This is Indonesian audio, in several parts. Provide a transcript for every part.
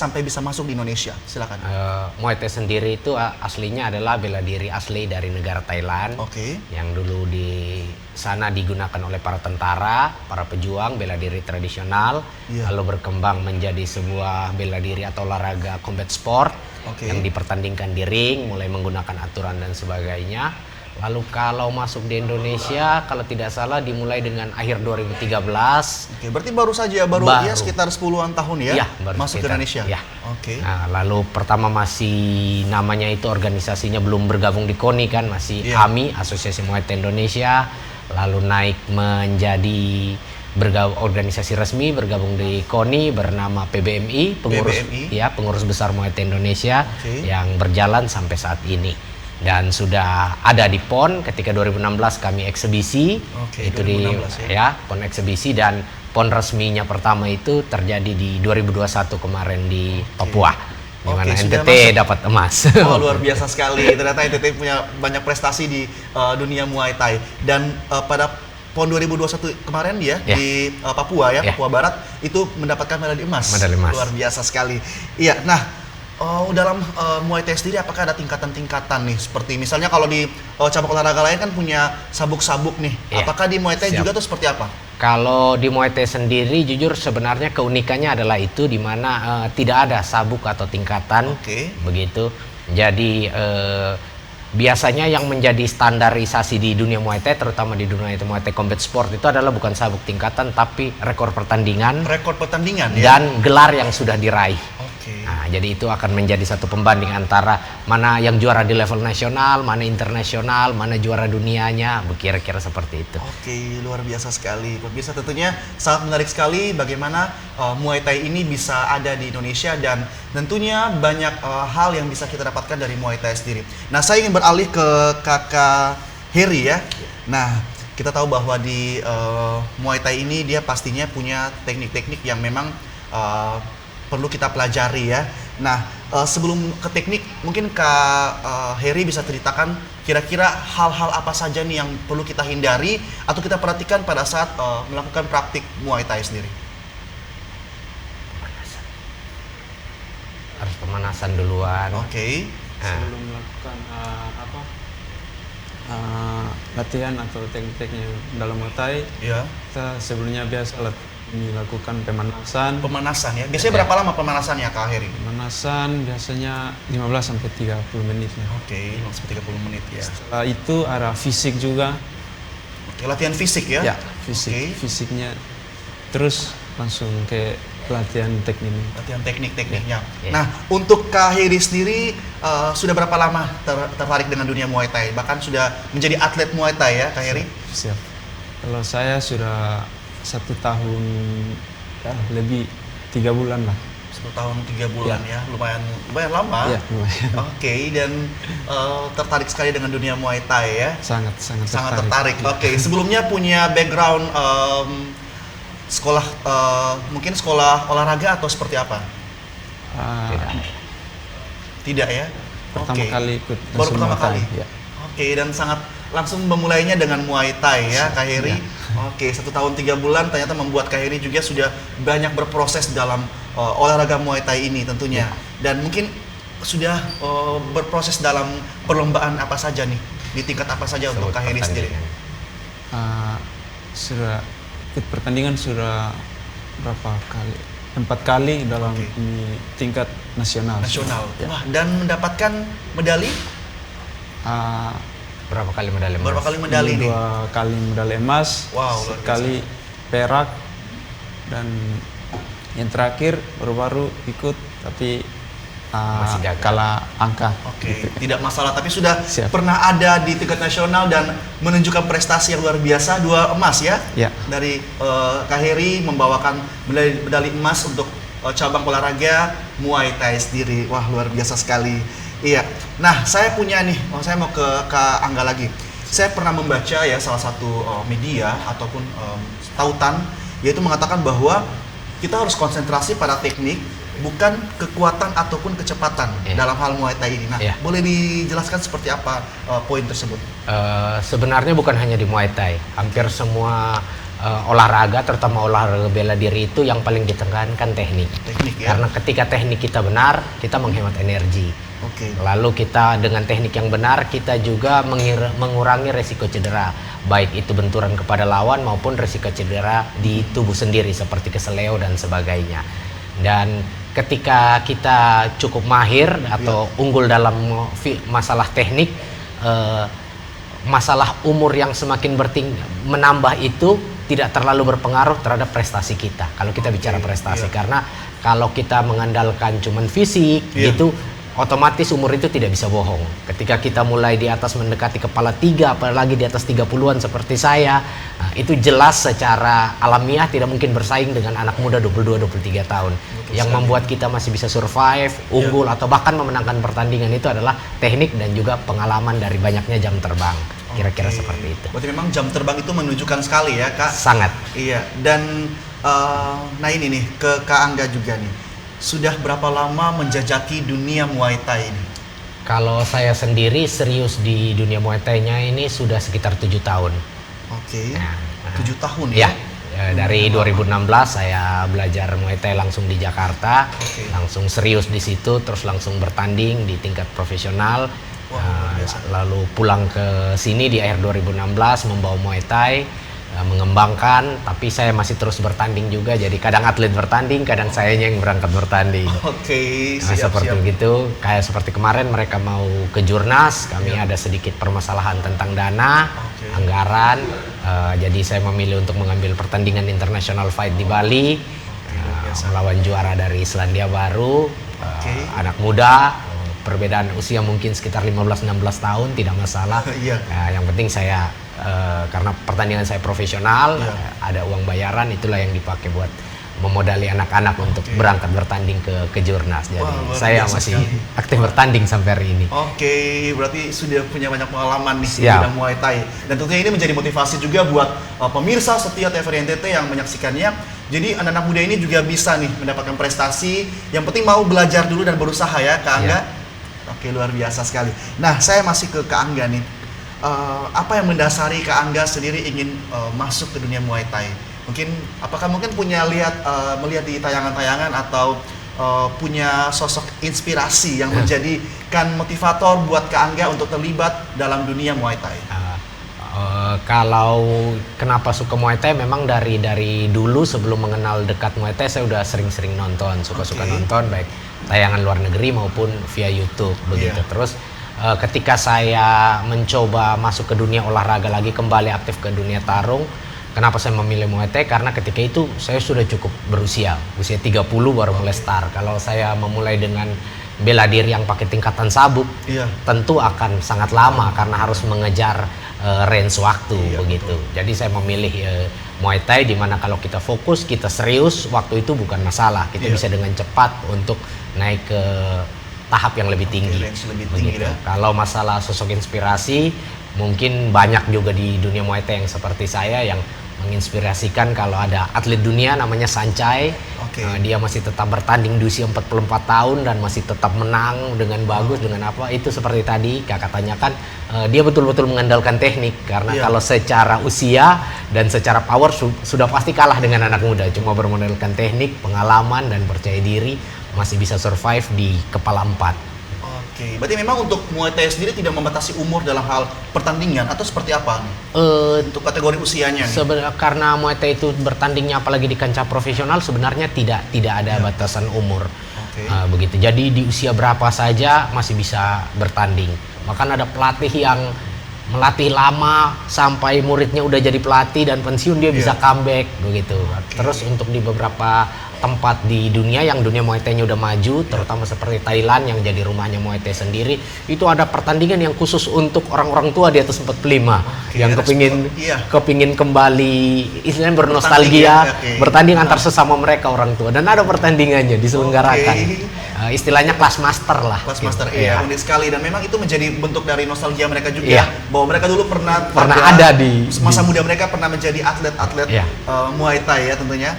sampai bisa masuk di Indonesia? Silakan. Muay Thai sendiri itu aslinya adalah bela diri asli dari negara Thailand. Yang dulu di sana digunakan oleh para tentara, para pejuang bela diri tradisional, lalu berkembang menjadi sebuah bela diri atau olahraga combat sport yang dipertandingkan di ring, mulai menggunakan aturan dan sebagainya. Lalu kalau masuk di Indonesia, kalau tidak salah dimulai dengan akhir 2013. Berarti baru saja, ya sekitar 10-an tahun ya, masuk ke Indonesia. Nah, lalu pertama masih namanya itu organisasinya belum bergabung di KONI kan, masih AMI, Asosiasi Muay Thai Indonesia. Lalu naik menjadi organisasi resmi bergabung di KONI bernama PBMI, Pengurus Besar Muay Thai Indonesia yang berjalan sampai saat ini. Dan sudah ada di PON ketika 2016 kami eksebisi, itu di PON eksebisi, dan PON resminya pertama itu terjadi di 2021 kemarin di Papua, di mana NTT dapat emas. Luar biasa sekali, ternyata NTT punya banyak prestasi di dunia Muay Thai. Dan pada PON 2021 kemarin di Papua Papua Barat itu mendapatkan medali emas. Luar biasa sekali. Iya, nah dalam Muay Thai sendiri apakah ada tingkatan-tingkatan nih? Seperti misalnya kalau di cabang olahraga lain kan punya sabuk-sabuk nih. Apakah di Muay Thai juga tuh seperti apa? Kalau di Muay Thai sendiri jujur sebenarnya keunikannya adalah itu, di mana tidak ada sabuk atau tingkatan. Begitu. Jadi biasanya yang menjadi standarisasi di dunia Muay Thai, terutama di dunia Muay Thai Combat Sport, itu adalah bukan sabuk tingkatan tapi rekor pertandingan. Dan gelar yang sudah diraih. Nah, jadi itu akan menjadi satu pembanding antara mana yang juara di level nasional, mana internasional, mana juara dunianya, kira-kira seperti itu. Luar biasa sekali. Pemirsa, tentunya sangat menarik sekali bagaimana Muay Thai ini bisa ada di Indonesia, dan tentunya banyak hal yang bisa kita dapatkan dari Muay Thai sendiri. Nah, saya ingin beralih ke Kakak Heri ya. Nah, kita tahu bahwa di Muay Thai ini dia pastinya punya teknik-teknik yang memang perlu kita pelajari ya. Nah, sebelum ke teknik, mungkin Kak Heri bisa ceritakan kira-kira hal-hal apa saja nih yang perlu kita hindari atau kita perhatikan pada saat melakukan praktik Muay Thai sendiri. Harus pemanasan duluan. Sebelum melakukan latihan atau teknik-teknik dalam Muay Thai, kita sebelumnya biasa dilakukan pemanasan ya. Biasanya berapa lama pemanasannya Kak Heri? Pemanasan biasanya 15-30 menit ya. 15-30 menit ya. Setelah itu ada fisik juga. Latihan fisik ya? Ya, fisiknya. Terus langsung ke latihan tekniknya. Nah, untuk Kak Heri sendiri sudah berapa lama tertarik dengan dunia Muay Thai? Bahkan sudah menjadi atlet Muay Thai ya Kak Heri? Siap. Kalau saya sudah 1 tahun lebih 3 bulan lah. 1 tahun 3 bulan ya, lumayan lama. Lumayan. Dan tertarik sekali dengan dunia Muay Thai ya. Sangat tertarik. Sebelumnya punya background sekolah, mungkin sekolah olahraga atau seperti apa? Tidak ya. Pertama kali ikut. Baru pertama kali. Ya. Dan sangat langsung memulainya dengan Muay Thai ya Kak Heri. 1 tahun 3 bulan ternyata membuat Kak Heri juga sudah banyak berproses dalam olahraga Muay Thai ini tentunya. Dan mungkin sudah berproses dalam perlombaan apa saja nih? Di tingkat apa saja untuk Kak Heri sendiri? Sudah ikut pertandingan sudah berapa kali? 4 kali dalam tingkat nasional. Ya. Wah, dan mendapatkan medali? Berapa kali medali emas? 2 kali medali emas, sekali perak, dan yang terakhir baru-baru ikut tapi kalah angka. Tidak masalah, tapi sudah pernah ada di tingkat nasional dan menunjukkan prestasi yang luar biasa, 2 emas ya. Dari Kak Heri membawakan medali emas untuk cabang olahraga Muay Thai sendiri. Wah, luar biasa sekali. Iya. Nah, saya punya nih, saya mau ke Kak Angga lagi. Saya pernah membaca ya salah satu media ataupun tautan, yaitu mengatakan bahwa kita harus konsentrasi pada teknik, bukan kekuatan ataupun kecepatan dalam hal Muay Thai ini. Nah, boleh dijelaskan seperti apa poin tersebut? Sebenarnya bukan hanya di Muay Thai, hampir semua olahraga, terutama olahraga bela diri itu yang paling ditekankan teknik. Teknik ya. Karena ketika teknik kita benar, kita menghemat energi. Lalu kita dengan teknik yang benar, kita juga mengurangi resiko cedera, baik itu benturan kepada lawan maupun resiko cedera di tubuh sendiri seperti keseleo dan sebagainya. Dan ketika kita cukup mahir atau unggul dalam masalah teknik, masalah umur yang semakin menambah itu tidak terlalu berpengaruh terhadap prestasi kita. Kalau kita bicara prestasi, karena kalau kita mengandalkan cuman fisik gitu, otomatis umur itu tidak bisa bohong. Ketika kita mulai di atas mendekati kepala 3, apalagi di atas 30-an seperti saya, itu jelas secara alamiah tidak mungkin bersaing dengan anak muda 22-23 tahun. Yang membuat kita masih bisa survive, unggul atau bahkan memenangkan pertandingan itu adalah teknik dan juga pengalaman dari banyaknya jam terbang. Kira-kira seperti itu. Berarti memang jam terbang itu menunjukkan sekali ya, Kak? Sangat. Iya, dan nah ini nih ke Kak Angga juga nih. Sudah berapa lama menjajaki dunia Muay Thai ini? Kalau saya sendiri serius di dunia Muay Thai-nya ini sudah sekitar 7 tahun. 7 tahun ya? Dari 2016 saya belajar Muay Thai langsung di Jakarta, langsung serius di situ, terus langsung bertanding di tingkat profesional. Lalu pulang ke sini di akhir 2016 membawa Muay Thai, mengembangkan, tapi saya masih terus bertanding juga, jadi kadang atlet bertanding, kadang sayanya yang berangkat bertanding. Seperti begitu. Kayak seperti kemarin mereka mau ke Jurnas, kami ada sedikit permasalahan tentang dana, anggaran, jadi saya memilih untuk mengambil pertandingan international fight di Bali, melawan juara dari Selandia Baru, anak muda, perbedaan usia mungkin sekitar 15-16 tahun, tidak masalah. Yang penting saya karena pertandingan saya profesional, ada uang bayaran, itulah yang dipakai buat memodali anak-anak untuk berangkat bertanding ke Jurnas. Jadi saya masih aktif bertanding sampai hari ini. Berarti sudah punya banyak pengalaman nih di bidang Muay Thai. Dan tentunya ini menjadi motivasi juga buat pemirsa setia TVRI NTT yang menyaksikannya. Jadi anak-anak muda ini juga bisa nih mendapatkan prestasi. Yang penting mau belajar dulu dan berusaha ya, Kak Angga. Luar biasa sekali. Nah, saya masih ke Kak Angga nih. Apa yang mendasari Kak Angga sendiri ingin masuk ke dunia Muay Thai? Apakah mungkin punya melihat di tayangan-tayangan atau punya sosok inspirasi yang menjadikan motivator buat Kak Angga untuk terlibat dalam dunia Muay Thai? Kalau kenapa suka Muay Thai, memang dari dulu sebelum mengenal dekat Muay Thai saya udah sering-sering nonton, suka-suka nonton baik tayangan luar negeri maupun via YouTube begitu. Terus ketika saya mencoba masuk ke dunia olahraga lagi, kembali aktif ke dunia tarung, kenapa saya memilih Muay Thai? Karena ketika itu saya sudah cukup berusia 30 baru mulai start. Kalau saya memulai dengan bela diri yang pakai tingkatan sabuk, tentu akan sangat lama karena harus mengejar range waktu begitu. Jadi saya memilih Muay Thai, di mana kalau kita fokus, kita serius, waktu itu bukan masalah. Kita bisa dengan cepat untuk naik ke tahap yang lebih tinggi. Kalau masalah sosok inspirasi, mungkin banyak juga di dunia Muay Thai yang seperti saya yang menginspirasikan. Kalau ada atlet dunia namanya Sancai, dia masih tetap bertanding di usia 44 tahun dan masih tetap menang dengan bagus, dengan apa, itu seperti tadi kakak tanyakan, dia betul-betul mengandalkan teknik, karena kalau secara usia dan secara power sudah pasti kalah dengan anak muda, cuma bermodalkan teknik, pengalaman dan percaya diri, masih bisa survive di kepala 4. Berarti memang untuk Muay Thai sendiri tidak membatasi umur dalam hal pertandingan atau seperti apa nih? Untuk kategori usianya nih? Karena Muay Thai itu bertandingnya apalagi di kancah profesional, sebenarnya tidak ada batasan umur. Begitu. Jadi di usia berapa saja masih bisa bertanding. Bahkan ada pelatih yang melatih lama sampai muridnya udah jadi pelatih dan pensiun, dia bisa comeback begitu. Terus untuk di beberapa tempat di dunia yang dunia Muay Thai-nya udah maju, terutama seperti Thailand yang jadi rumahnya Muay Thai sendiri, itu ada pertandingan yang khusus untuk orang-orang tua di atas 45 yang kepingin kembali, istilahnya bernostalgia, bertanding antar sesama mereka orang tua, dan ada pertandingannya diselenggarakan. Istilahnya kelas master lah. Kelas master, unik sekali, dan memang itu menjadi bentuk dari nostalgia mereka juga, bahwa mereka dulu pernah ada di masa muda mereka pernah menjadi atlet-atlet Muay Thai ya tentunya.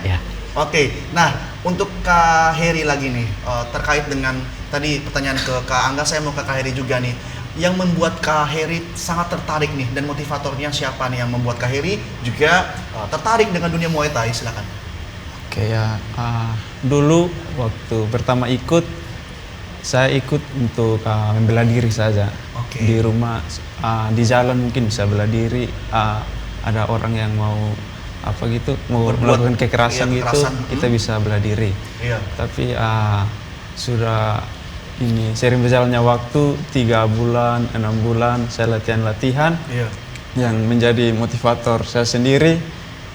Nah untuk Kak Heri lagi nih, terkait dengan tadi pertanyaan ke Kak Angga, saya mau ke Kak Heri juga nih. yang membuat Kak Heri sangat tertarik nih, dan motivatornya siapa nih yang membuat Kak Heri juga tertarik dengan dunia Muay Thai? Silakan. Oke ya, dulu waktu pertama ikut, saya ikut untuk membela diri saja. Di rumah, di jalan mungkin bisa bela diri, ada orang yang mau apa gitu, mau melakukan kekerasan gitu, kita bisa bela diri. Tapi sudah ini sering berjalannya waktu 3 bulan, 6 bulan saya latihan. Yang menjadi motivator saya sendiri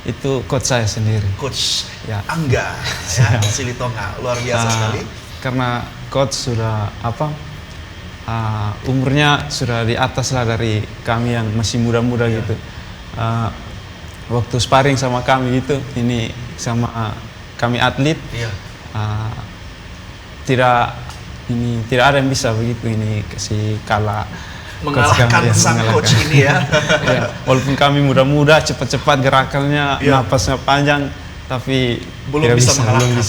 itu coach saya sendiri. Coach Angga ya, Silitonga, luar biasa sekali. Karena coach sudah umurnya sudah di atas lah dari kami yang masih muda-muda gitu. Waktu sparring sama kami gitu, ini sama kami atlet, tidak ada yang bisa begitu ini kasih kalah mengalahkan sang coach ini ya. Walaupun kami muda-muda, cepat-cepat gerakannya, napasnya panjang, tapi belum bisa mengalahkan.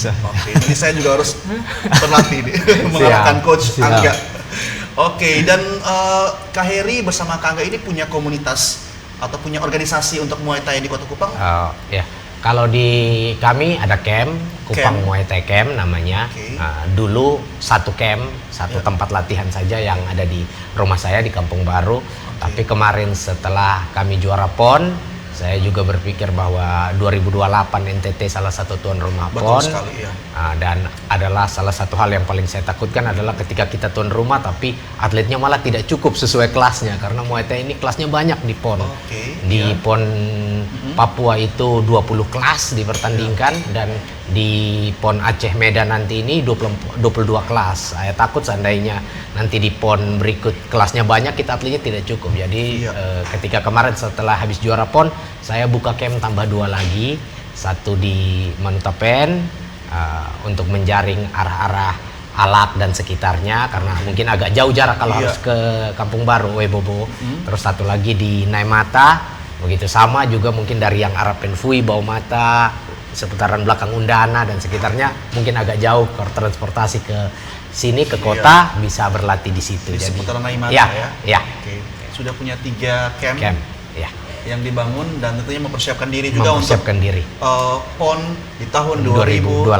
Ini saya juga harus berlatih nih mengalahkan coach Angga. Dan Kak Heri bersama Kak Angga ini punya komunitas atau punya organisasi untuk Muay Thai di Kota Kupang? Kalau di kami ada camp, Kupang Muay Thai Camp namanya. Dulu satu tempat latihan saja yang ada di rumah saya di Kampung Baru. Tapi kemarin setelah kami juara PON, saya juga berpikir bahwa 2028 NTT salah satu tuan rumah PON. Betul sekali, ya. Dan adalah salah satu hal yang paling saya takutkan adalah ketika kita tuan rumah tapi atletnya malah tidak cukup sesuai kelasnya, karena Muay Thai ini kelasnya banyak di PON. Di PON Papua itu 20 kelas dipertandingkan, dan di PON Aceh Medan nanti ini 22 kelas. Saya takut seandainya nanti di PON berikut kelasnya banyak, kita atletnya tidak cukup. Jadi ketika kemarin setelah habis juara PON, saya buka camp tambah 2 lagi, satu di Manutapen untuk menjaring arah-arah Alak dan sekitarnya, karena mungkin agak jauh jarak kalau harus ke Kampung Baru, Webobo. Terus satu lagi di Naimata, begitu sama juga mungkin dari yang arah Penfui, Baumata, seputaran belakang Undana dan sekitarnya mungkin agak jauh, kalau transportasi ke sini ke kota bisa berlatih di situ. Di seputaran Naimata ya. Sudah punya 3 camp. Yang dibangun dan tentunya mempersiapkan diri juga untuk PON di tahun 2028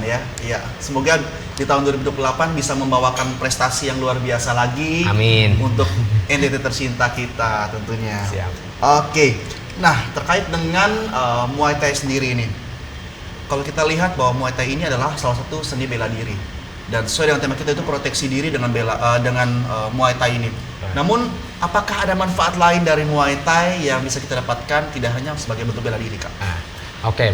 ya. Semoga di tahun 2028 bisa membawakan prestasi yang luar biasa lagi. Amin. Untuk NTT tercinta kita tentunya. Nah, terkait dengan Muay Thai sendiri ini, kalau kita lihat bahwa Muay Thai ini adalah salah satu seni bela diri, dan sesuai dengan tema kita itu proteksi diri dengan Muay Thai ini. Namun, apakah ada manfaat lain dari Muay Thai yang bisa kita dapatkan tidak hanya sebagai bentuk bela diri, Kak?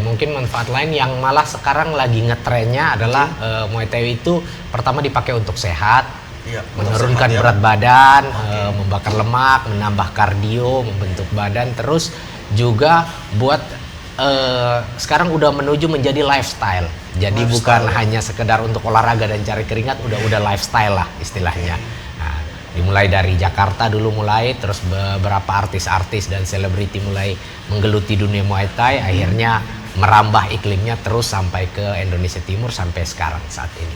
Mungkin manfaat lain yang malah sekarang lagi ngetrennya adalah Muay Thai itu pertama dipakai untuk sehat, menurunkan berat badan, membakar lemak, menambah kardio, membentuk badan, terus juga buat sekarang udah menuju menjadi lifestyle. Jadi bukan hanya sekedar untuk olahraga dan cari keringat, udah lifestyle lah istilahnya. Dimulai dari Jakarta dulu terus beberapa artis-artis dan selebriti mulai menggeluti dunia Muay Thai, akhirnya merambah iklimnya terus sampai ke Indonesia Timur sampai sekarang saat ini.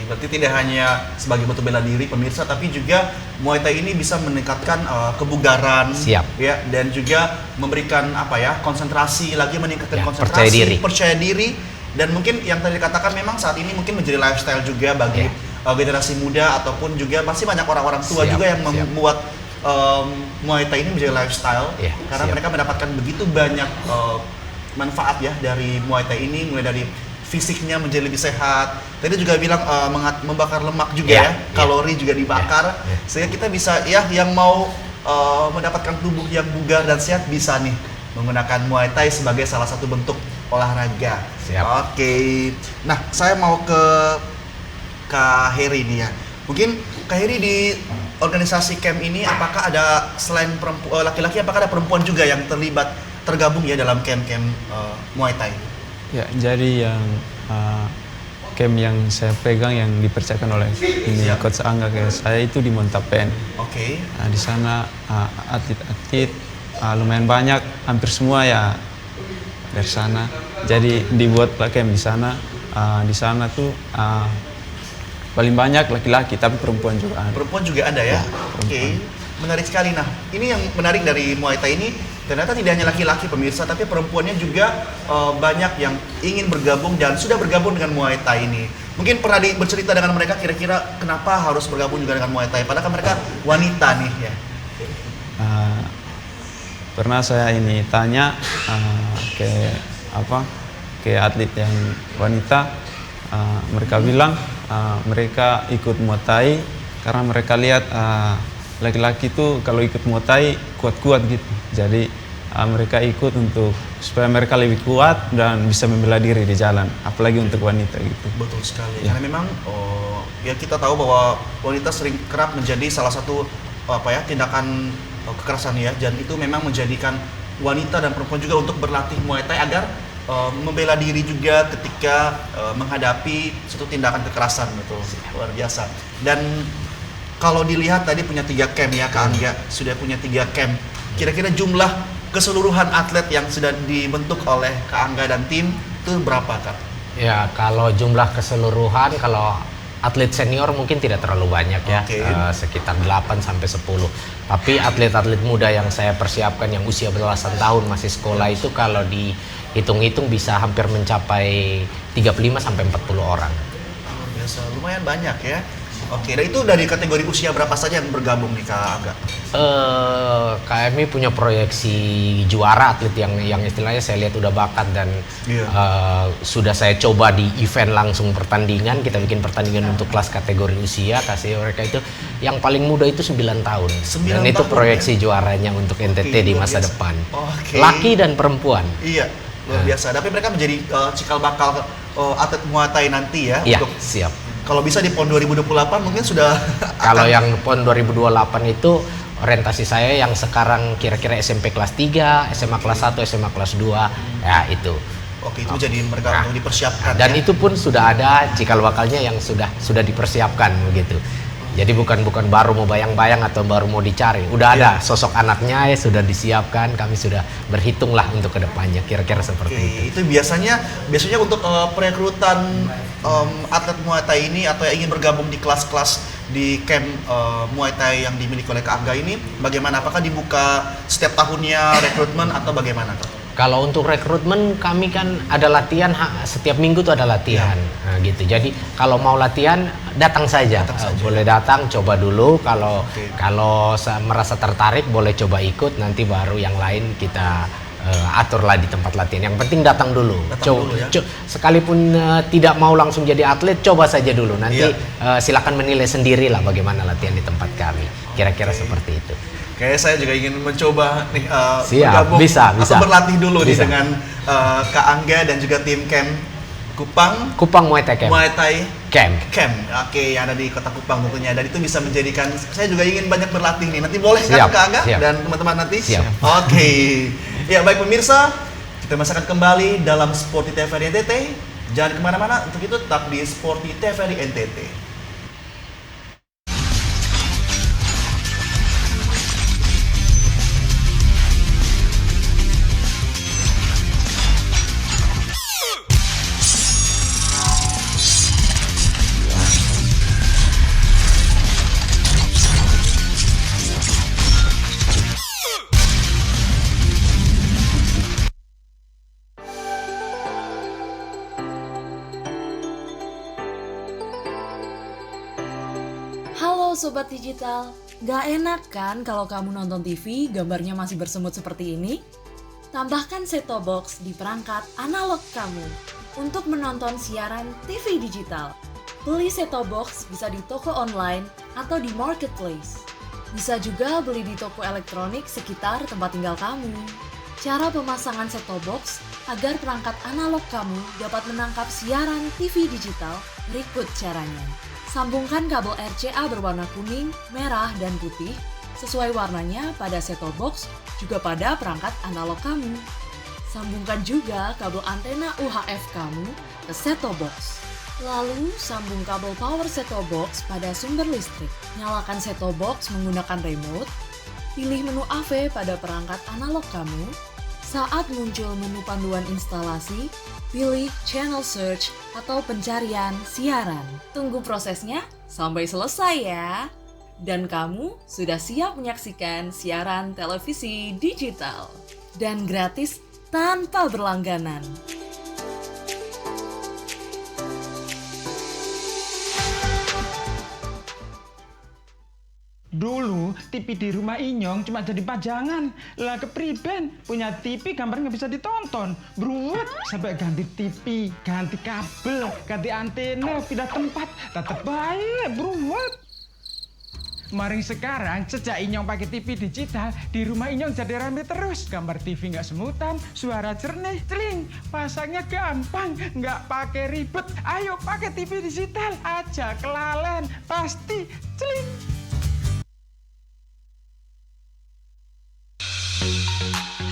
Berarti tidak hanya sebagai bentuk bela diri pemirsa, tapi juga Muay Thai ini bisa meningkatkan kebugaran, ya, dan juga memberikan konsentrasi lagi, meningkatkan konsentrasi, percaya diri, dan mungkin yang tadi dikatakan memang saat ini mungkin menjadi lifestyle juga bagi generasi muda, ataupun juga pasti banyak orang-orang tua juga yang membuat Muay Thai ini menjadi lifestyle, karena mereka mendapatkan begitu banyak manfaat ya dari Muay Thai ini, mulai dari fisiknya menjadi lebih sehat. Tadi juga bilang membakar lemak juga kalori juga dibakar, sehingga kita bisa yang mau mendapatkan tubuh yang bugar dan sehat bisa nih menggunakan Muay Thai sebagai salah satu bentuk olahraga. Nah, saya mau ke Kak Heri nih ya. Mungkin Kak Heri di organisasi camp ini, apakah ada selain laki-laki, apakah ada perempuan juga yang tergabung ya dalam camp-camp Muay Thai? Ya, jadi yang camp yang saya pegang yang dipercayakan oleh Coach Angga ke saya itu di Montapen. Di sana atlet-atlet lumayan banyak, hampir semua ya dari sana. Jadi dibuat camp di sana. Di sana tuh paling banyak laki-laki, tapi perempuan juga ada. Perempuan juga ada ya? Oke. Menarik sekali. Nah, ini yang menarik dari Muay Thai ini, ternyata tidak hanya laki-laki pemirsa, tapi perempuannya juga banyak yang ingin bergabung dan sudah bergabung dengan Muay Thai ini. Mungkin pernah bercerita dengan mereka kira-kira kenapa harus bergabung juga dengan Muay Thai, padahal kan mereka wanita nih ya. Pernah saya ini tanya ke atlet yang wanita, mereka bilang mereka ikut Muay Thai karena mereka lihat laki-laki itu kalau ikut Muay Thai kuat-kuat gitu. Jadi mereka ikut supaya mereka lebih kuat dan bisa membela diri di jalan, apalagi untuk wanita gitu. Betul sekali. Karena memang ya kita tahu bahwa wanita sering kerap menjadi salah satu tindakan kekerasan ya, dan itu memang menjadikan wanita dan perempuan juga untuk berlatih Muay Thai agar membela diri juga ketika menghadapi suatu tindakan kekerasan. Betul, luar biasa. Dan kalau dilihat tadi punya 3 camp ya Kak Angga, sudah punya 3 camp. Kira-kira jumlah keseluruhan atlet yang sudah dibentuk oleh Kak Angga dan tim itu berapa Kak? Ya, kalau jumlah keseluruhan, kalau atlet senior mungkin tidak terlalu banyak ya, sekitar 8 sampai 10. Tapi atlet-atlet muda yang saya persiapkan yang usia belasan tahun masih sekolah itu kalau dihitung-hitung bisa hampir mencapai 35 sampai 40 orang. Luar biasa, lumayan banyak ya. Oke, dan itu dari kategori usia berapa saja yang bergabung nih Kak Angga? KMI punya proyeksi juara atlet yang istilahnya saya lihat udah bakat dan sudah saya coba di event langsung pertandingan. Kita bikin pertandingan untuk kelas kategori usia, kasih mereka itu yang paling muda itu 9 tahun. Dan itu proyeksi juaranya untuk NTT di masa depan. Laki dan perempuan. Iya, luar biasa. Tapi mereka menjadi cikal bakal atlet Muay Thai nanti ya? Iya, siap. Kalau bisa di PON 2028 mungkin sudah kalau yang PON 2028 itu orientasi saya yang sekarang kira-kira SMP kelas 3, SMA kelas 1, SMA kelas 2 ya itu. Oke, itu jadi mereka untuk dipersiapkan. Dan ya? itu pun sudah ada cikal bakalnya yang sudah dipersiapkan begitu. Jadi bukan baru mau bayang-bayang atau baru mau dicari. Udah ada sosok anaknya ya sudah disiapkan, kami sudah berhitung lah untuk kedepannya kira-kira seperti itu. Itu biasanya untuk perekrutan atlet Muay Thai ini atau yang ingin bergabung di kelas-kelas di camp Muay Thai yang dimiliki oleh Kak Angga ini bagaimana? Apakah dibuka setiap tahunnya rekrutmen atau bagaimana Kak? Kalau untuk rekrutmen kami kan ada latihan setiap minggu tuh ada latihan gitu. Jadi kalau mau latihan datang saja. Boleh datang coba dulu kalau merasa tertarik boleh coba ikut, nanti baru yang lain kita aturlah di tempat latihan. Yang penting datang dulu. Sekalipun tidak mau langsung jadi atlet, coba saja dulu. Nanti silakan menilai sendiri lah bagaimana latihan di tempat kami. Kira-kira seperti itu. Kayaknya saya juga ingin mencoba nih bergabung atau berlatih dulu nih dengan Kak Angga dan juga tim camp Kupang Muay Thai Camp. Muay Thai Camp. Oke, yang ada di Kota Kupang tentunya. Dan itu bisa menjadikan saya juga ingin banyak berlatih nih. Nanti boleh kan Kak Angga dan teman-teman nanti? Oke. Ya baik pemirsa, kita masih akan kembali dalam Sporty TVRI NTT. Jangan kemana-mana, untuk itu tetap di Sporty TVRI NTT. Sobat Digital, gak enak kan kalau kamu nonton TV gambarnya masih bersemut seperti ini? Tambahkan set-top box di perangkat analog kamu untuk menonton siaran TV digital. Beli set-top box bisa di toko online atau di marketplace. Bisa juga beli di toko elektronik sekitar tempat tinggal kamu. Cara pemasangan set-top box agar perangkat analog kamu dapat menangkap siaran TV digital berikut caranya. Sambungkan kabel RCA berwarna kuning, merah, dan putih sesuai warnanya pada set-top box juga pada perangkat analog kamu. Sambungkan juga kabel antena UHF kamu ke set-top box. Lalu sambung kabel power set-top box pada sumber listrik. Nyalakan set-top box menggunakan remote. Pilih menu AV pada perangkat analog kamu. Saat muncul menu panduan instalasi, pilih channel search atau pencarian siaran. Tunggu prosesnya sampai selesai ya. Dan kamu sudah siap menyaksikan siaran televisi digital. Dan gratis tanpa berlangganan. Dulu TV di rumah Inyong cuma jadi pajangan. Lah kepriben punya TV gambar nggak bisa ditonton. Beruat sampai ganti TV, ganti kabel, ganti antena, pindah tempat. Tetep baik, beruat. Maring sekarang sejak Inyong pakai TV digital, di rumah Inyong jadi rame terus. Gambar TV nggak semutan, suara jernih, celing. Pasangnya gampang, nggak pakai ribet. Ayo pakai TV digital aja, kelalen pasti celing.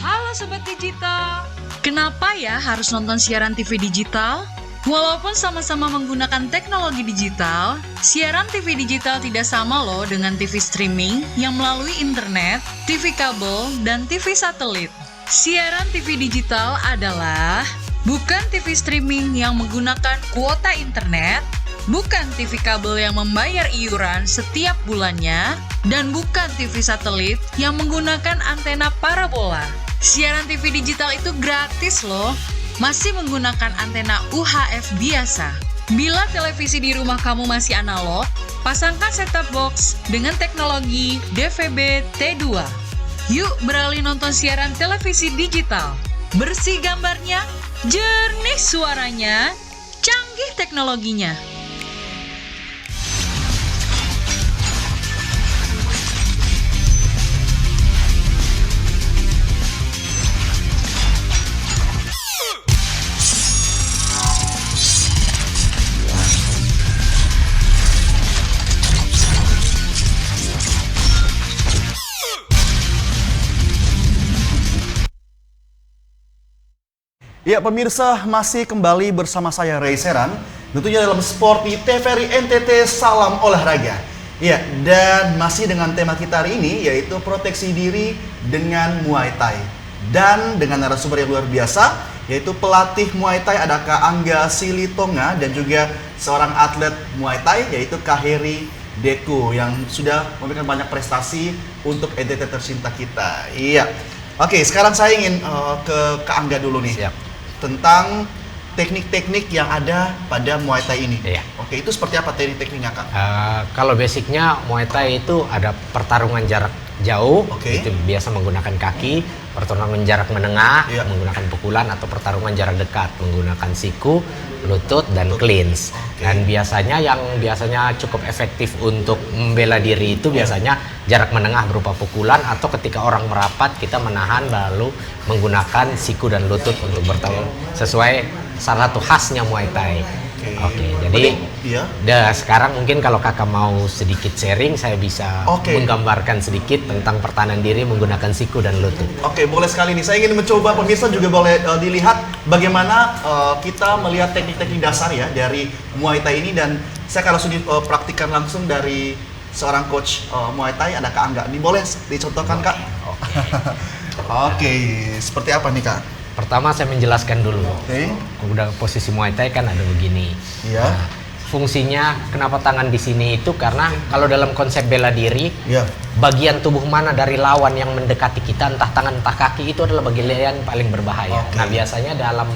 Halo Sobat Digital, kenapa ya harus nonton siaran TV digital? Walaupun sama-sama menggunakan teknologi digital, siaran TV digital tidak sama loh dengan TV streaming yang melalui internet, TV kabel, dan TV satelit. Siaran TV digital adalah bukan TV streaming yang menggunakan kuota internet, bukan TV kabel yang membayar iuran setiap bulannya, dan bukan TV satelit yang menggunakan antena parabola. Siaran TV digital itu gratis loh, masih menggunakan antena UHF biasa. Bila televisi di rumah kamu masih analog, pasangkan set-top box dengan teknologi DVB T2. Yuk beralih nonton siaran televisi digital. Bersih gambarnya, jernih suaranya, canggih teknologinya. Ya pemirsa, masih kembali bersama saya Ray Seran, tentunya dalam Sport di TVRI NTT Salam Olahraga. Ya, dan masih dengan tema kita hari ini yaitu proteksi diri dengan Muay Thai. Dan dengan narasumber yang luar biasa, yaitu pelatih Muay Thai ada Kak Angga Silitonga dan juga seorang atlet Muay Thai yaitu Kak Heri Deku yang sudah memberikan banyak prestasi untuk NTT tercinta kita. Iya. Oke, sekarang saya ingin ke Kak Angga dulu nih. Siap. Tentang teknik-teknik yang ada pada Muay Thai ini. Iya. Oke, itu seperti apa teknik-tekniknya, Kak? Kalau basicnya Muay Thai itu ada pertarungan jarak jauh, itu biasa menggunakan kaki, pertarungan jarak menengah, menggunakan pukulan, atau pertarungan jarak dekat, menggunakan siku, lutut, dan clinch. Dan biasanya yang biasanya cukup efektif untuk membela diri itu biasanya jarak menengah berupa pukulan, atau ketika orang merapat kita menahan lalu menggunakan siku dan lutut untuk bertarung sesuai salah satu khasnya Muay Thai. Oke, jadi sekarang mungkin kalau kakak mau sedikit sharing, saya bisa menggambarkan sedikit tentang pertahanan diri menggunakan siku dan lutut. Oke, boleh sekali nih. Saya ingin mencoba, pemirsa juga boleh dilihat bagaimana kita melihat teknik-teknik dasar ya dari Muay Thai ini, dan saya akan langsung praktikkan langsung dari seorang coach Muay Thai, ada Kak Angga. Ini boleh dicontohkan, Kak? Oke, seperti apa nih, Kak? Pertama saya menjelaskan dulu. Udah posisi Muay Thai kan ada begini. Nah, fungsinya kenapa tangan di sini itu karena kalau dalam konsep bela diri, bagian tubuh mana dari lawan yang mendekati kita, entah tangan entah kaki, itu adalah bagian yang paling berbahaya. Nah, biasanya dalam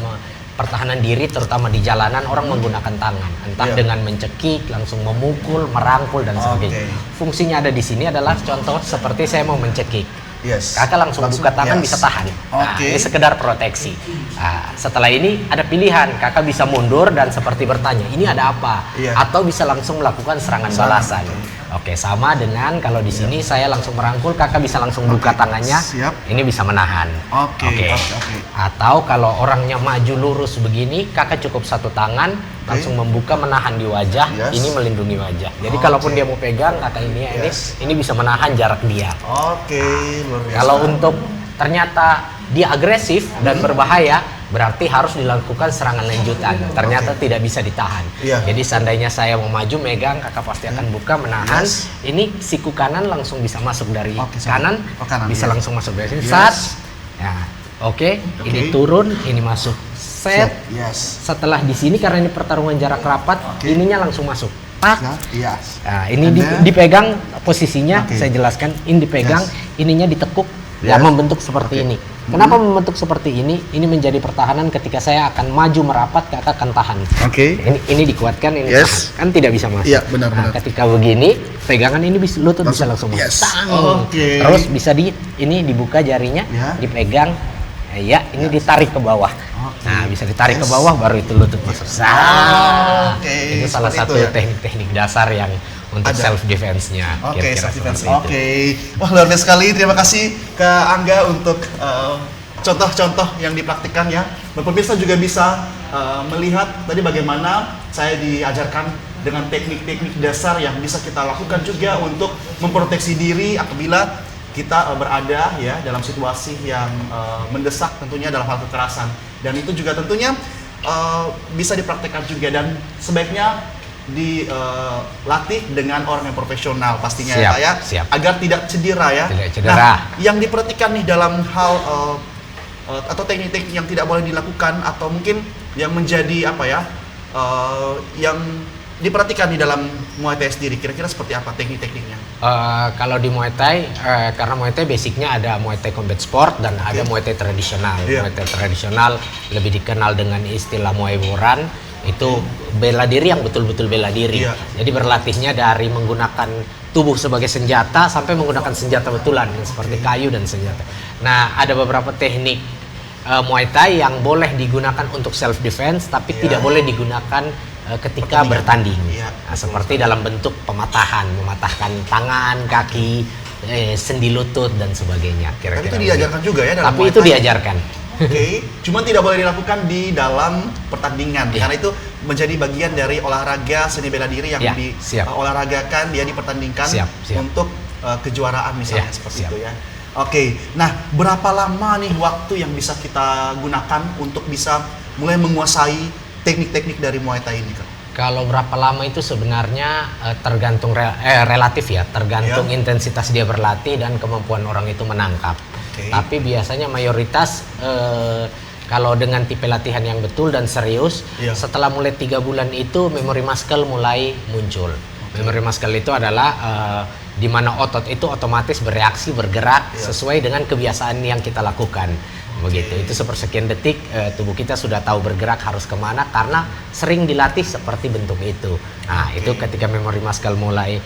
pertahanan diri terutama di jalanan orang menggunakan tangan, entah dengan mencekik, langsung memukul, merangkul dan sebagainya. Fungsinya ada di sini adalah contoh seperti saya mau mencekik. Kakak langsung buka tangan bisa tahan. Nah, ini sekedar proteksi. Nah, setelah ini ada pilihan, kakak bisa mundur dan seperti bertanya, ini ada apa? Atau bisa langsung melakukan serangan balasan. Oke, sama dengan kalau di sini saya langsung merangkul, kakak bisa langsung buka tangannya. Ini bisa menahan. Atau kalau orangnya maju lurus begini, kakak cukup satu tangan langsung membuka, menahan di wajah. Ini melindungi wajah. Jadi kalaupun dia mau pegang kakak ini bisa menahan jarak dia. Kalau untuk ternyata dia agresif dan berbahaya, berarti harus dilakukan serangan lanjutan. Ternyata tidak bisa ditahan. Jadi seandainya saya mau maju megang, kakak pasti akan buka, menahan. Ini siku kanan langsung bisa masuk dari kanan, bisa langsung masuk dari sini. Oke, ini turun, ini masuk. Set. Yes. Setelah di sini karena ini pertarungan jarak rapat, ininya langsung masuk. Tak. Yes. Nah, ini dipegang posisinya, saya jelaskan. Ini dipegang, ininya ditekuk, ya membentuk seperti ini. Kenapa membentuk seperti ini? Ini menjadi pertahanan ketika saya akan maju merapat, kakak akan tahan. Ini dikuatkan, ini tahan. Kan tidak bisa masuk. Iya, benar. Ketika begini, pegangan ini lutut bisa langsung masuk. Terus bisa ini dibuka jarinya, dipegang, ini ditarik ke bawah. Nah, bisa ditarik ke bawah, baru itu lutut masuk. Itu salah satu teknik-teknik dasar yang untuk self defense-nya. Self defense. Wah, luar biasa sekali. Terima kasih ke Angga untuk contoh-contoh yang dipraktikkan ya. Pemirsa juga bisa melihat tadi bagaimana saya diajarkan dengan teknik-teknik dasar yang bisa kita lakukan juga untuk memproteksi diri apabila kita berada ya dalam situasi yang mendesak tentunya dalam hal kekerasan. Dan itu juga tentunya bisa dipraktikkan juga dan sebaiknya dilatih dengan orang yang profesional pastinya agar tidak cedera ya. Nah, yang diperhatikan nih dalam hal atau teknik-teknik yang tidak boleh dilakukan atau mungkin yang menjadi yang diperhatikan di dalam Muay Thai sendiri, kira-kira seperti apa teknik-tekniknya? Kalau di Muay Thai, karena Muay Thai basicnya ada Muay Thai Combat Sport dan ada Muay Thai tradisional. Muay Thai tradisional lebih dikenal dengan istilah Muay Boran, itu bela diri yang betul-betul bela diri. Jadi berlatihnya dari menggunakan tubuh sebagai senjata sampai menggunakan senjata betulan seperti kayu dan senjata. Nah, ada beberapa teknik Muay Thai yang boleh digunakan untuk self defense tapi tidak boleh digunakan ketika bertanding. Seperti dalam bentuk mematahkan tangan, kaki, sendi lutut dan sebagainya. Kira-kira itu diajarkan juga ya dalam Tapi itu diajarkan. Cuman tidak boleh dilakukan di dalam pertandingan karena itu menjadi bagian dari olahraga seni bela diri yang diolahragakan dia dipertandingkan untuk kejuaraan misalnya seperti itu ya. Nah berapa lama nih waktu yang bisa kita gunakan untuk bisa mulai menguasai teknik-teknik dari Muay Thai ini, Kak? Kalau berapa lama itu sebenarnya tergantung relatif ya, tergantung intensitas dia berlatih dan kemampuan orang itu menangkap. Tapi biasanya mayoritas kalau dengan tipe latihan yang betul dan serius, setelah mulai 3 bulan itu memori muscle mulai muncul. Memori muscle itu adalah di mana otot itu otomatis bereaksi, bergerak sesuai dengan kebiasaan yang kita lakukan. Begitu, itu sepersekian detik tubuh kita sudah tahu bergerak harus kemana karena sering dilatih seperti bentuk itu. Nah, itu ketika memori muscle mulai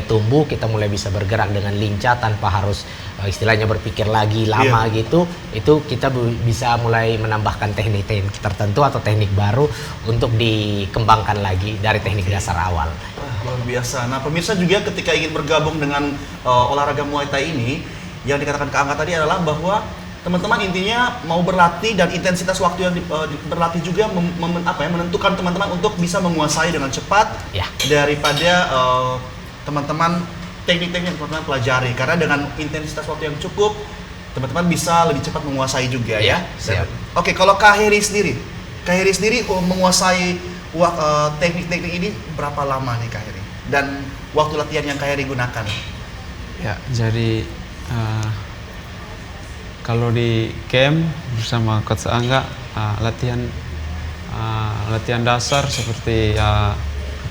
tumbuh, kita mulai bisa bergerak dengan lincah tanpa harus istilahnya berpikir lagi lama gitu. Itu kita bisa mulai menambahkan teknik-teknik tertentu atau teknik baru untuk dikembangkan lagi dari teknik dasar awal. Luar biasa. Nah, pemirsa juga ketika ingin bergabung dengan olahraga Muay Thai ini, yang dikatakan Kak Angga tadi adalah bahwa teman-teman intinya mau berlatih dan intensitas waktu yang berlatih juga menentukan teman-teman untuk bisa menguasai dengan cepat daripada teman-teman teknik-teknik yang teman-teman pelajari karena dengan intensitas waktu yang cukup teman-teman bisa lebih cepat menguasai juga ya. Kalau Kak Heri sendiri menguasai teknik-teknik ini berapa lama nih Kak Heri dan waktu latihan yang Kak Heri gunakan? Ya, jadi kalau di camp bersama Coach Angga latihan dasar seperti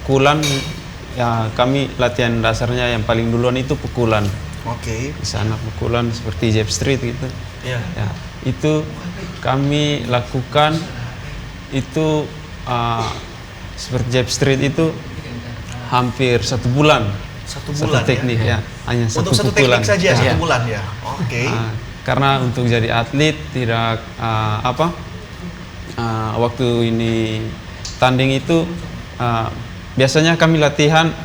pukulan kami latihan dasarnya yang paling duluan itu pukulan. Di sana pukulan seperti jab street gitu. Itu kami lakukan itu seperti jab street itu hampir 1 bulan. Satu teknik hanya untuk satu pukulan. Teknik saja 1 bulan ya. Karena untuk jadi atlet tidak waktu ini tanding itu biasanya kami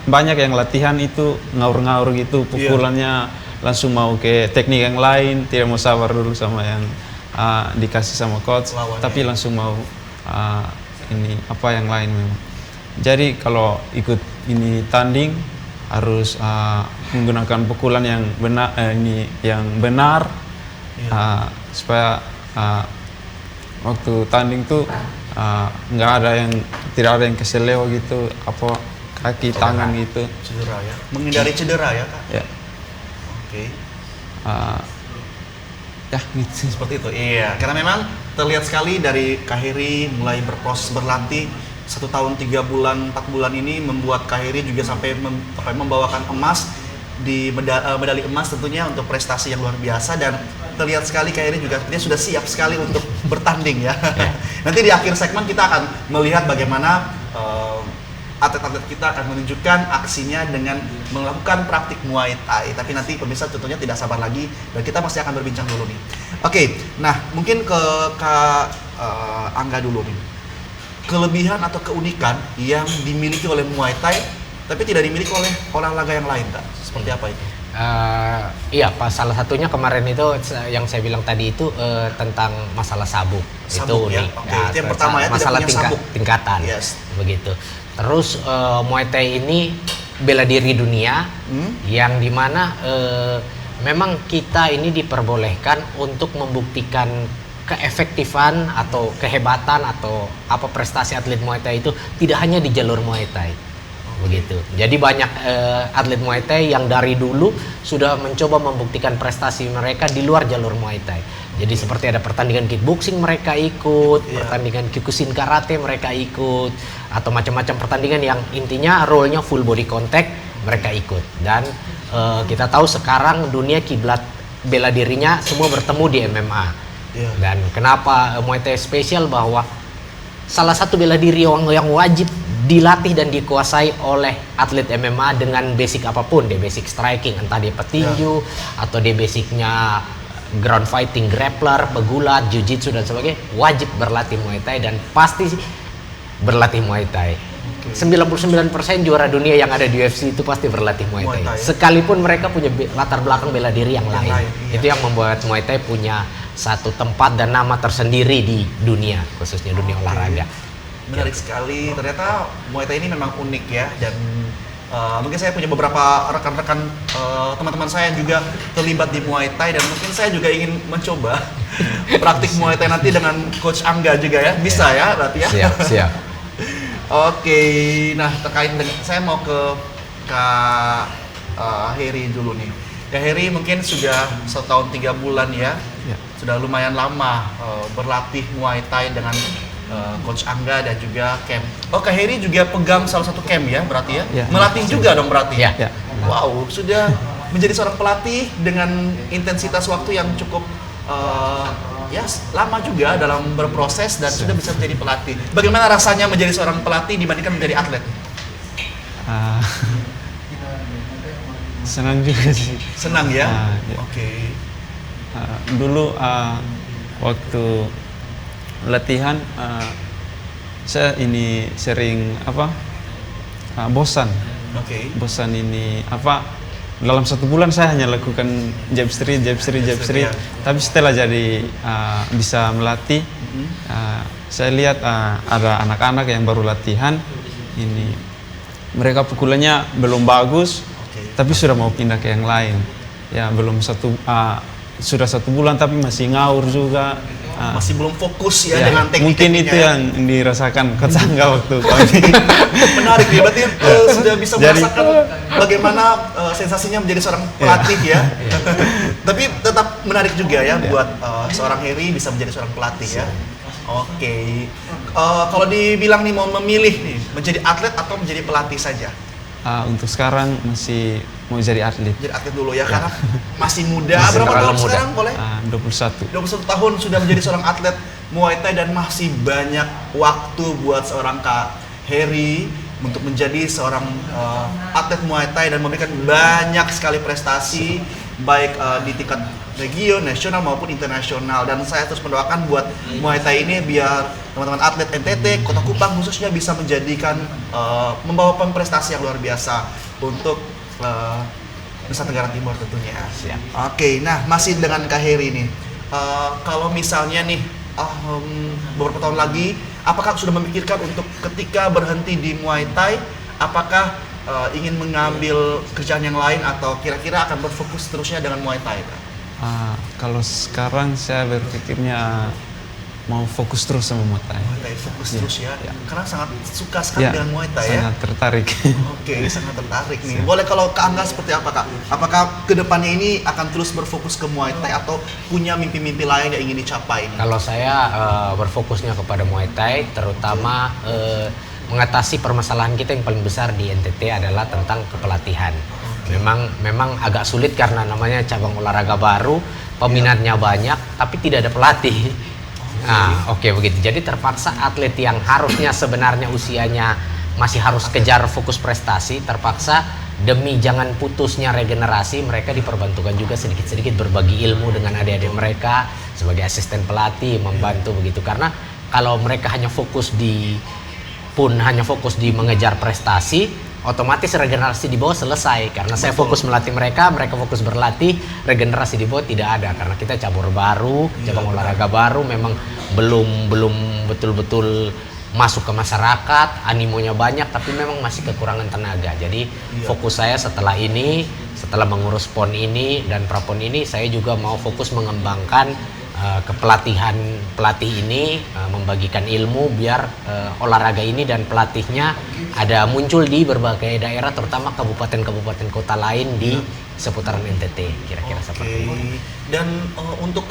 banyak yang latihan itu ngaur-ngaur gitu pukulannya langsung mau ke teknik yang lain, tidak mau sabar dulu sama yang dikasih sama coach tapi langsung mau yang lain memang. Jadi kalau ikut ini tanding harus menggunakan pukulan yang benar supaya waktu tanding tuh tidak ada yang keseleo gitu kaki tangan gitu. Cedera ya, menghindari cedera ya Kak. Ya, gitu. Seperti itu, iya. Karena memang terlihat sekali dari Kak Heri mulai berproses berlatih 1 tahun 3 bulan 4 bulan ini membuat Kak Heri juga sampai membawakan emas di medali emas tentunya untuk prestasi yang luar biasa, dan terlihat sekali Kak Heri juga dia sudah siap sekali untuk bertanding ya. Nanti di akhir segmen kita akan melihat bagaimana atlet-atlet kita akan menunjukkan aksinya dengan melakukan praktik Muay Thai. Tapi nanti pemirsa tentunya tidak sabar lagi dan kita masih akan berbincang dulu nih. Oke, nah mungkin ke Kak Angga dulu nih. Kelebihan atau keunikan yang dimiliki oleh Muay Thai tapi tidak dimiliki oleh olahraga yang lain, Kak. Seperti apa itu? Iya, Pak. Salah satunya kemarin itu yang saya bilang tadi itu tentang masalah sabuk. Sabuk itu ya. Oke, itu yang pertama ya, masalah tidak punya sabuk. Tingkatan. Yes. Begitu. Terus Muay Thai ini bela diri dunia yang dimana memang kita ini diperbolehkan untuk membuktikan keefektifan atau kehebatan atau apa prestasi atlet Muay Thai itu tidak hanya di jalur Muay Thai. Begitu. Jadi banyak atlet Muay Thai yang dari dulu sudah mencoba membuktikan prestasi mereka di luar jalur Muay Thai. Jadi seperti ada pertandingan kickboxing mereka ikut, pertandingan Kyokushin karate mereka ikut, atau macam-macam pertandingan yang intinya role-nya full body contact mereka ikut. Dan kita tahu sekarang dunia kiblat bela dirinya semua bertemu di MMA. Dan kenapa Muay Thai spesial bahwa salah satu bela diri yang wajib dilatih dan dikuasai oleh atlet MMA dengan basic apapun, dia basic striking, entah dia petinju atau dia basicnya ground fighting, grappler, pegulat, jiu-jitsu dan sebagainya, wajib berlatih Muay Thai dan pasti berlatih Muay Thai. 99% juara dunia yang ada di UFC itu pasti berlatih Muay Thai. Sekalipun mereka punya latar belakang bela diri yang lain. Itu yang membuat Muay Thai punya satu tempat dan nama tersendiri di dunia, khususnya dunia olahraga. Menarik sekali, ternyata Muay Thai ini memang unik ya, dan mungkin saya punya beberapa rekan-rekan teman-teman saya yang juga terlibat di Muay Thai, dan mungkin saya juga ingin mencoba praktik Muay Thai nanti dengan Coach Angga juga ya, bisa ya berarti ya? Siap. Oke, nah terkait dengan, saya mau ke Kak Heri dulu nih. Kak Heri mungkin sudah 1 tahun 3 bulan ya, sudah lumayan lama berlatih Muay Thai dengan Coach Angga dan juga camp. Oh, Kak Heri juga pegang salah satu camp ya berarti ya? Melatih juga dong berarti? Ya. Wow, sudah menjadi seorang pelatih dengan intensitas waktu yang cukup lama juga dalam berproses dan sudah bisa menjadi pelatih. Bagaimana rasanya menjadi seorang pelatih dibandingkan menjadi atlet? Senang juga sih. Senang ya? Ya. Oke. Dulu waktu latihan saya ini sering bosan. Bosan ini dalam 1 bulan saya hanya lakukan jab street. Tapi setelah jadi bisa melatih, saya lihat ada anak-anak yang baru latihan ini, mereka pukulannya belum bagus, tapi sudah mau pindah ke yang lain. Ya belum sudah 1 bulan tapi masih ngawur juga. Masih belum fokus ya dengan teknik. Mungkin itu yang dirasakan Coach Angga waktu kami. Menarik ya, berarti sudah bisa merasakan bagaimana sensasinya menjadi seorang pelatih ya. Tapi tetap menarik juga ya buat seorang Heri bisa menjadi seorang pelatih ya. Oke. Kalau dibilang nih mau memilih nih menjadi atlet atau menjadi pelatih saja? Untuk sekarang masih mau jadi atlet. Jadi atlet dulu ya, karena masih muda. Berapa tahun sekarang boleh? 21. 21 tahun sudah menjadi seorang atlet Muay Thai dan masih banyak waktu buat seorang Kak Heri untuk menjadi seorang atlet Muay Thai dan memberikan banyak sekali prestasi baik di tingkat region, nasional maupun internasional. Dan saya terus mendoakan buat Muay Thai ini biar teman-teman atlet NTT, Kota Kupang khususnya bisa menjadikan membawa prestasi yang luar biasa untuk Nusa Tenggara Timur tentunya. Oke, nah masih dengan Kak Heri nih. Kalau misalnya nih beberapa tahun lagi, apakah sudah memikirkan untuk ketika berhenti di Muay Thai, apakah ingin mengambil kerjaan yang lain atau kira-kira akan berfokus terusnya dengan Muay Thai? Kalau sekarang saya berpikirnya mau fokus terus sama Muay Thai. Muay Thai fokus terus ya. Karena sangat suka sekali dengan Muay Thai ya. Sangat tertarik. Oke, sangat tertarik nih. Boleh kalau Kak Angga seperti apa Kak? Apakah kedepannya ini akan terus berfokus ke Muay Thai atau punya mimpi-mimpi lain yang ingin dicapai nih? Kalau saya berfokusnya kepada Muay Thai, terutama mengatasi permasalahan kita yang paling besar di NTT adalah tentang kepelatihan. Memang agak sulit karena namanya cabang olahraga baru, peminatnya banyak, tapi tidak ada pelatih. Oke, begitu. Jadi terpaksa atlet yang harusnya sebenarnya usianya masih harus kejar fokus prestasi, terpaksa demi jangan putusnya regenerasi, mereka diperbantukan juga sedikit-sedikit berbagi ilmu dengan adik-adik mereka sebagai asisten pelatih, membantu begitu. Karena kalau mereka hanya fokus di mengejar prestasi, otomatis regenerasi di bawah selesai. Karena saya fokus melatih mereka fokus berlatih, regenerasi di bawah tidak ada karena kita cabur baru, cabang olahraga baru, memang belum betul-betul masuk ke masyarakat, animonya banyak tapi memang masih kekurangan tenaga. Jadi fokus saya setelah mengurus PON ini dan Prapon ini, saya juga mau fokus mengembangkan pelatih ini, membagikan ilmu biar olahraga ini dan pelatihnya ada muncul di berbagai daerah, terutama kabupaten-kabupaten kota lain di seputaran NTT, kira-kira seperti itu. Dan untuk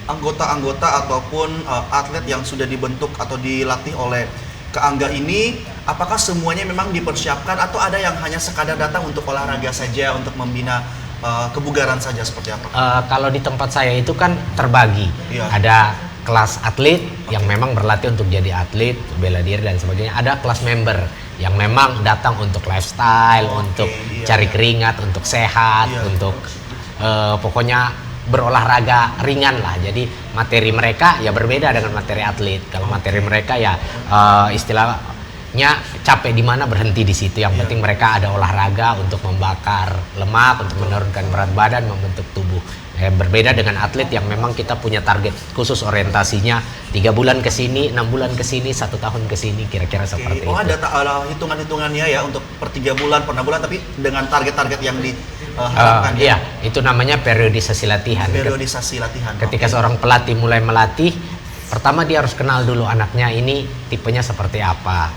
anggota-anggota ataupun atlet yang sudah dibentuk atau dilatih oleh Kak Angga ini, apakah semuanya memang dipersiapkan atau ada yang hanya sekadar datang untuk olahraga saja, untuk membina kebugaran saja, seperti apa? Kalau di tempat saya itu kan terbagi, ada kelas atlet yang memang berlatih untuk jadi atlet, bela diri dan sebagainya. Ada kelas member yang memang datang untuk lifestyle, untuk cari keringat, untuk sehat, untuk pokoknya berolahraga ringan lah. Jadi materi mereka ya berbeda dengan materi atlet. Kalau materi mereka ya istilahnya capek di mana berhenti di situ. Yang penting mereka ada olahraga untuk membakar lemak, untuk menurunkan berat badan, membentuk tubuh. Berbeda dengan atlet yang memang kita punya target khusus orientasinya 3 bulan ke sini, 6 bulan ke sini, 1 tahun ke sini, kira-kira seperti itu. Ada hitungan-hitungannya ya untuk per 3 bulan, per 6 bulan, tapi dengan target-target yang diharapkan. Iya, itu namanya periodisasi latihan. Periodisasi latihan. Ketika seorang pelatih mulai melatih, pertama dia harus kenal dulu anaknya ini tipenya seperti apa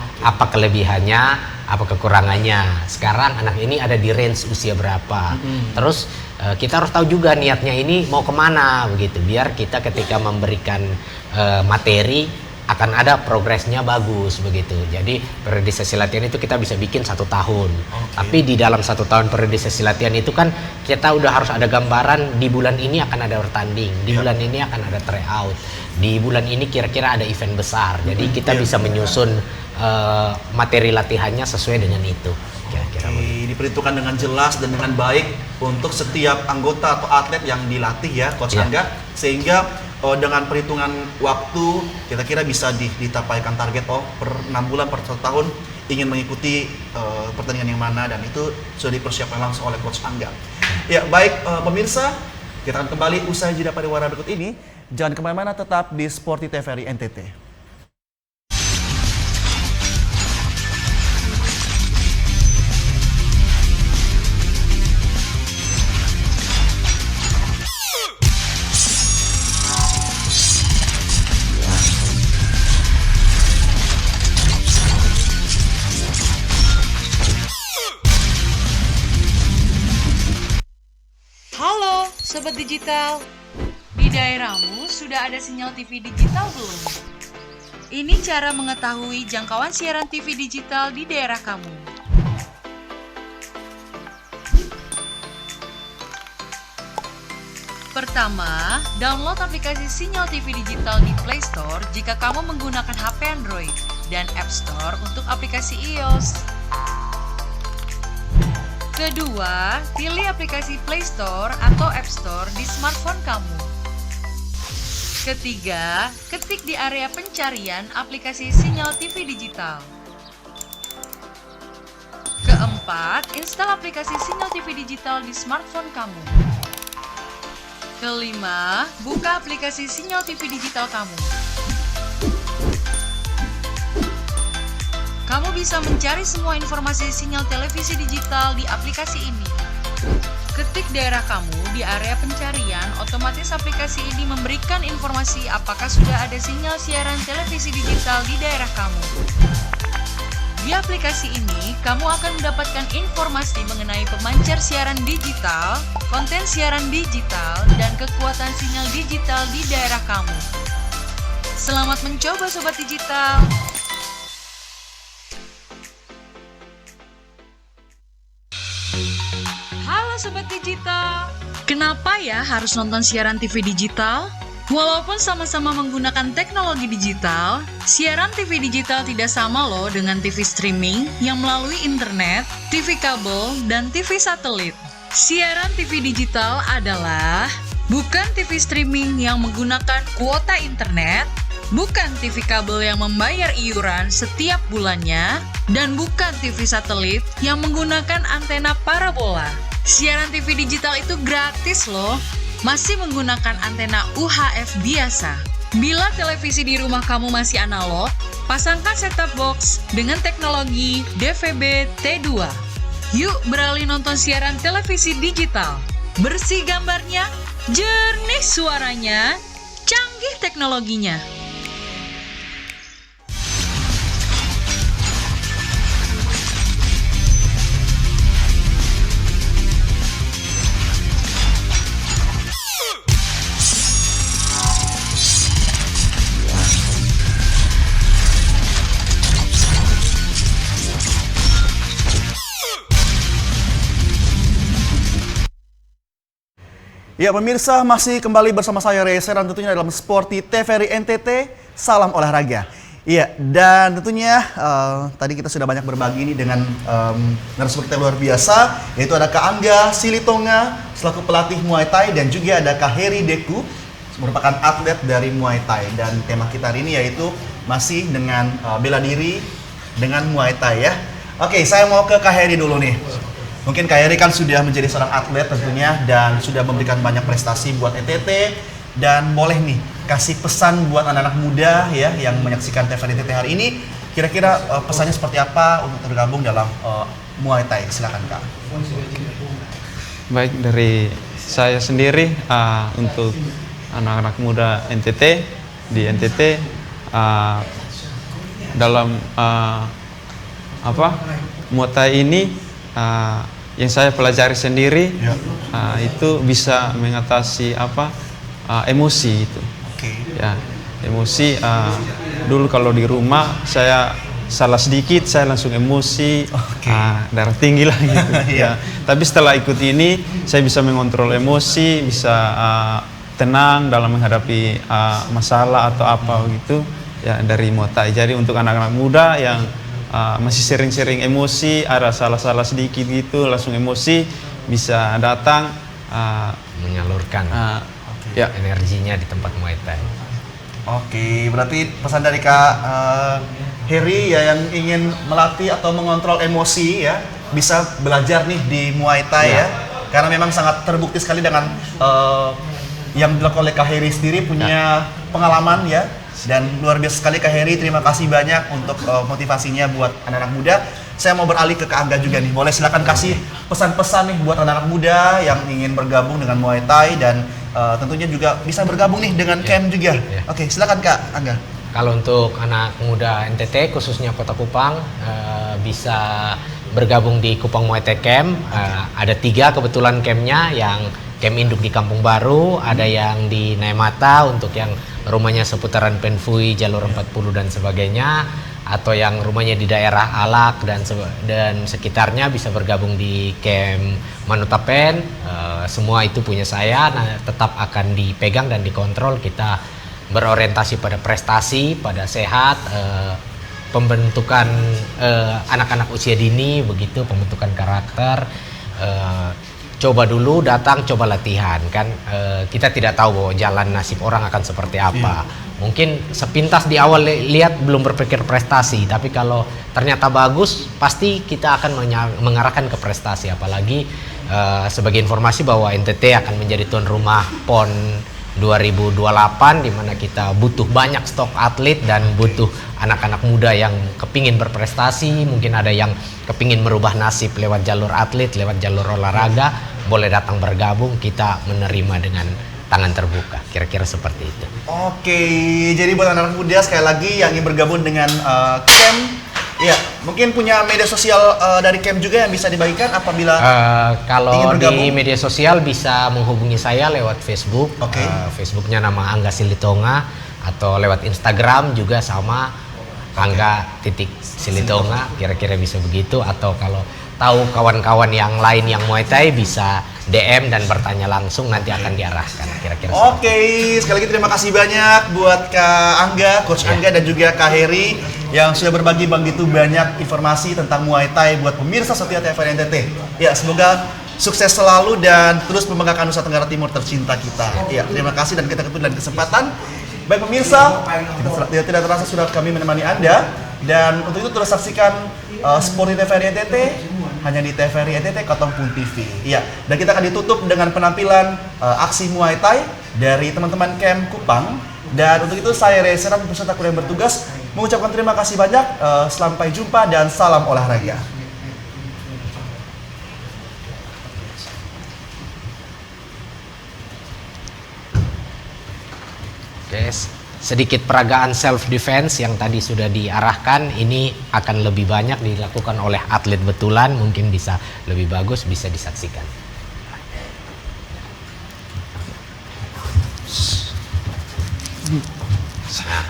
kelebihannya, apa kekurangannya. Sekarang anak ini ada di range usia berapa. Terus kita harus tahu juga niatnya ini mau kemana begitu, biar kita ketika memberikan materi akan ada progresnya bagus begitu. Jadi periodisasi latihan itu kita bisa bikin 1 tahun. Tapi di dalam 1 tahun periodisasi latihan itu kan kita udah harus ada gambaran, di bulan ini akan ada bertanding, di bulan ini akan ada tryout, di bulan ini kira-kira ada event besar. Jadi kita bisa menyusun materi latihannya sesuai dengan itu. Kira-kira diperhitungkan dengan jelas dan dengan baik untuk setiap anggota atau atlet yang dilatih ya, Coach Angga, sehingga dengan perhitungan waktu kira-kira bisa ditapaikan target per 6 bulan, per 1 tahun ingin mengikuti pertandingan yang mana, dan itu sudah dipersiapkan langsung oleh Coach Angga. Ya baik, pemirsa, kita akan kembali usai jeda pariwara berikut ini. Jangan kemana-mana, tetap di Sporty TVRI NTT. Sobat Digital, di daerahmu sudah ada sinyal TV digital belum? Ini cara mengetahui jangkauan siaran TV digital di daerah kamu. Pertama, download aplikasi Sinyal TV Digital di Play Store jika kamu menggunakan HP Android, dan App Store untuk aplikasi iOS. Kedua, pilih aplikasi Play Store atau App Store di smartphone kamu. Ketiga, ketik di area pencarian aplikasi Sinyal TV Digital. Keempat, install aplikasi Sinyal TV Digital di smartphone kamu. Kelima, buka aplikasi Sinyal TV Digital kamu. Kamu bisa mencari semua informasi sinyal televisi digital di aplikasi ini. ketik daerah kamu di area pencarian, otomatis aplikasi ini memberikan informasi apakah sudah ada sinyal siaran televisi digital di daerah kamu. Di aplikasi ini, kamu akan mendapatkan informasi mengenai pemancar siaran digital, konten siaran digital, dan kekuatan sinyal digital di daerah kamu. Selamat mencoba Sobat Digital! Halo Sobat Digital! Kenapa ya harus nonton siaran TV digital? Walaupun sama-sama menggunakan teknologi digital, siaran TV digital tidak sama loh dengan TV streaming yang melalui internet, TV kabel, dan TV satelit. Siaran TV digital adalah bukan TV streaming yang menggunakan kuota internet, bukan TV kabel yang membayar iuran setiap bulannya, dan bukan TV satelit yang menggunakan antena parabola. Siaran TV digital itu gratis loh. Masih menggunakan antena UHF biasa. Bila televisi di rumah kamu masih analog, pasangkan set-top box dengan teknologi DVB T2. Yuk beralih nonton siaran televisi digital. Bersih gambarnya, jernih suaranya, canggih teknologinya. Ya pemirsa, masih kembali bersama saya Reza dan tentunya dalam Sporty TVRI NTT, salam olahraga. Iya, dan tentunya tadi kita sudah banyak berbagi ini dengan narasumber kita luar biasa, yaitu ada Kak Angga Silitonga selaku pelatih Muay Thai dan juga ada Kak Heri Deku merupakan atlet dari Muay Thai, dan tema kita hari ini yaitu masih dengan bela diri dengan Muay Thai ya. Oke, saya mau ke Kak Heri dulu nih. Mungkin Kak Heri kan sudah menjadi seorang atlet tentunya dan sudah memberikan banyak prestasi buat NTT, dan boleh nih kasih pesan buat anak-anak muda ya yang menyaksikan TVRI NTT hari ini, kira-kira pesannya seperti apa untuk tergabung dalam Muay Thai? Silakan Kak. Baik, dari saya sendiri untuk anak-anak muda NTT di NTT dalam Muay Thai ini yang saya pelajari sendiri itu bisa mengatasi emosi itu. Ya, emosi dulu kalau di rumah saya salah sedikit saya langsung emosi, darah tinggi lah gitu. Ya. Tapi setelah ikut ini saya bisa mengontrol emosi, bisa tenang dalam menghadapi masalah atau apa gitu ya dari Muay Thai. Jadi untuk anak-anak muda yang masih sering-sering emosi, ada salah-salah sedikit gitu, langsung emosi, bisa datang menyalurkan energinya di tempat Muay Thai. Oke, berarti pesan dari Kak Heri ya yang ingin melatih atau mengontrol emosi ya, bisa belajar nih di Muay Thai ya. Karena memang sangat terbukti sekali dengan yang dilakukan oleh Kak Heri sendiri punya pengalaman ya. Dan luar biasa sekali Kak Heri, terima kasih banyak untuk motivasinya buat anak-anak muda. Saya mau beralih ke Kak Angga juga nih, boleh silakan kasih pesan-pesan nih buat anak-anak muda yang ingin bergabung dengan Muay Thai dan tentunya juga bisa bergabung nih dengan camp juga. Oke, silakan Kak Angga. Kalau untuk anak muda NTT khususnya Kota Kupang bisa bergabung di Kupang Muay Thai Camp. Ada 3 kebetulan campnya, yang camp induk di Kampung Baru, ada yang di Naimata untuk yang rumahnya seputaran Penfui, jalur 40 dan sebagainya, atau yang rumahnya di daerah Alak dan sekitarnya bisa bergabung di camp Manutapen. Semua itu punya saya, tetap akan dipegang dan dikontrol. Kita berorientasi pada prestasi, pada sehat, pembentukan anak-anak usia dini, begitu pembentukan karakter. Coba dulu datang, coba latihan kan. Kita tidak tahu bahwa jalan nasib orang akan seperti apa. Mungkin sepintas di awal lihat belum berpikir prestasi, tapi kalau ternyata bagus pasti kita akan mengarahkan ke prestasi. Apalagi sebagai informasi bahwa NTT akan menjadi tuan rumah PON 2028, di mana kita butuh banyak stok atlet dan butuh anak-anak muda yang kepingin berprestasi. Mungkin ada yang kepingin merubah nasib lewat jalur atlet, lewat jalur olahraga. boleh datang bergabung, kita menerima dengan tangan terbuka, kira-kira seperti itu. Oke, jadi buat anak muda sekali lagi yang ingin bergabung dengan camp, ya mungkin punya media sosial dari camp juga yang bisa dibagikan apabila kalau di media sosial bisa menghubungi saya lewat Facebook. Facebooknya nama Angga Silitonga, atau lewat Instagram juga sama Angga.Silitonga, kira-kira bisa begitu. Atau kalau tahu kawan-kawan yang lain yang Muay Thai bisa DM dan bertanya langsung, nanti akan diarahkan kira-kira. Sekali lagi terima kasih banyak buat Kak Angga, Coach Angga, dan juga Kak Heri yang sudah berbagi begitu banyak informasi tentang Muay Thai buat pemirsa setia TVRI NTT. Ya, semoga sukses selalu dan terus membanggakan Nusa Tenggara Timur tercinta kita. Ya, terima kasih dan kita ketemu dalam kesempatan. Baik pemirsa, tidak terasa sudah kami menemani Anda, dan untuk itu terus saksikan Sport di TVRI NTT hanya di TVRI NTT Kotongpun TV. Iya, dan kita akan ditutup dengan penampilan aksi Muay Thai dari teman-teman camp Kupang. Dan untuk itu saya Reza beserta kru yang bertugas mengucapkan terima kasih banyak. Sampai jumpa dan salam olahraga. Sedikit peragaan self defense yang tadi sudah diarahkan, ini akan lebih banyak dilakukan oleh atlet betulan, mungkin bisa lebih bagus, bisa disaksikan. Nah,